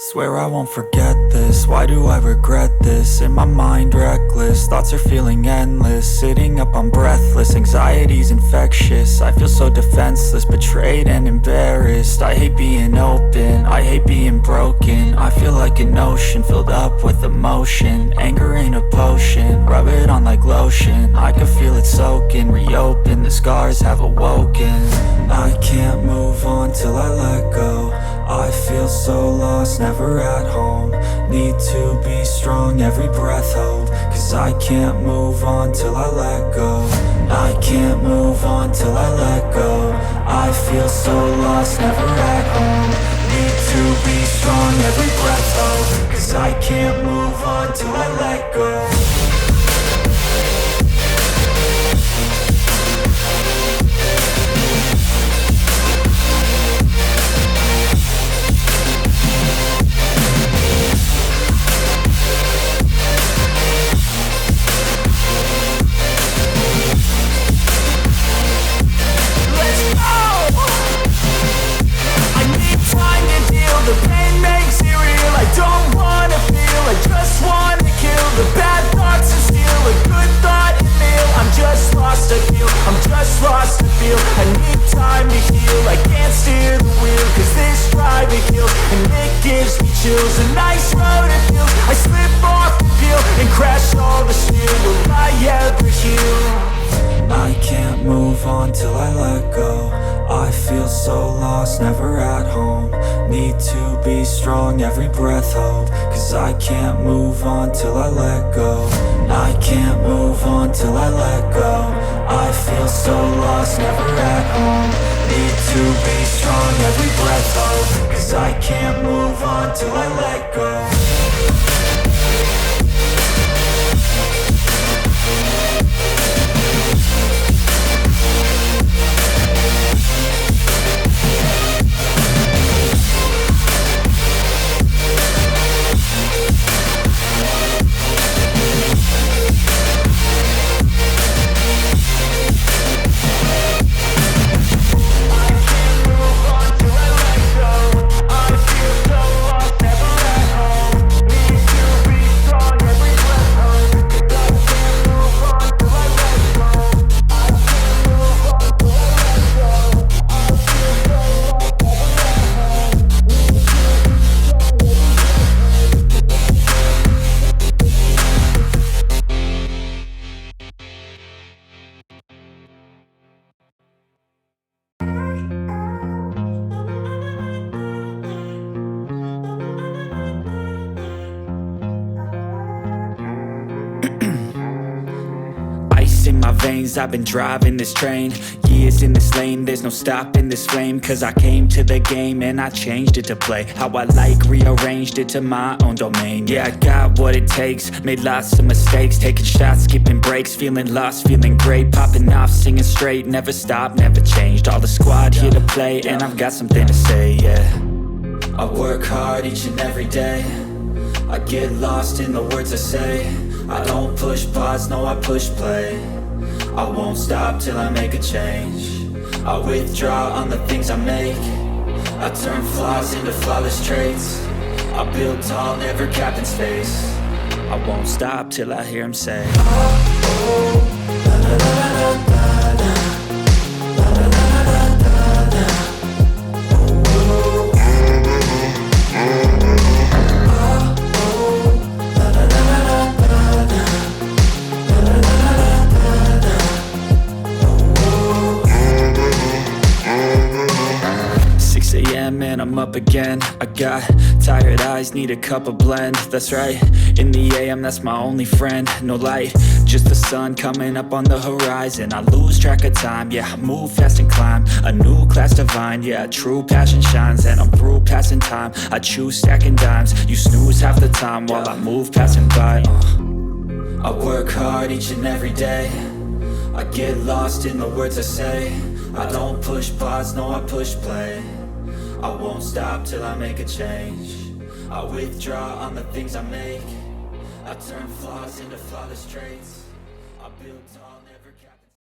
Swear I won't forget this, why do I regret this? In my mind reckless, thoughts are feeling endless. Sitting up I'm breathless, anxiety's infectious. I feel so defenseless, betrayed and embarrassed. I hate being open, I hate being broken. I feel like an ocean filled up with emotion. Anger ain't a potion, rub it on like lotion. I can feel it soaking, reopen, the scars have awoken. I can't move on till I let go. I feel so lost, never at home. Need to be strong, every breath hold. Cause I can't move on till I let go. I can't move on till I let go. I feel so lost, never at home. Need to be strong, every breath hold. Cause I can't move on till I let go. The pain makes it real, I don't wanna feel, I just wanna kill the bad thoughts and steal a good thought and meal. I'm just lost, I feel, I'm just lost, I feel. I need time to heal, I can't steer the wheel. Cause this drive it kills, and it gives me chills. A nice road it feels, I slip off the peel and crash all the steel. Will I ever heal? I can't move on till I let go. I feel so lost, never at home. Need to be strong, every breath hold. Cause I can't move on till I let go. I can't move on till I let go. I feel so lost, never at home. Need to be strong, every breath hold. Cause I can't move on till I let go. In my veins, I've been driving this train. Years in this lane, there's no stopping this flame. Cause I came to the game and I changed it to play how I like, rearranged it to my own domain. Yeah, I got what it takes, made lots of mistakes, taking shots, skipping breaks, feeling lost, feeling great, popping off, singing straight, never stopped, never changed. All the squad here to play, and I've got something to say, yeah. I work hard each and every day. I get lost in the words I say. I don't push pause, no I push play. I won't stop till I make a change. I withdraw on the things I make. I turn flaws into flawless traits. I build tall, never capped in space. I won't stop till I hear him say, oh, oh, la, la, la, la, la, la. Man, I'm up again. I got tired eyes, need a cup of blend. That's right, in the AM, that's my only friend. No light, just the sun coming up on the horizon. I lose track of time, yeah, I move fast and climb a new class divine, yeah, true passion shines. And I'm through passing time, I choose stacking dimes. You snooze half the time while I move passing by. I work hard each and every day. I get lost in the words I say. I don't push pause, no I push play. I won't stop till I make a change. I withdraw on the things I make. I turn flaws into flawless traits. I build tall.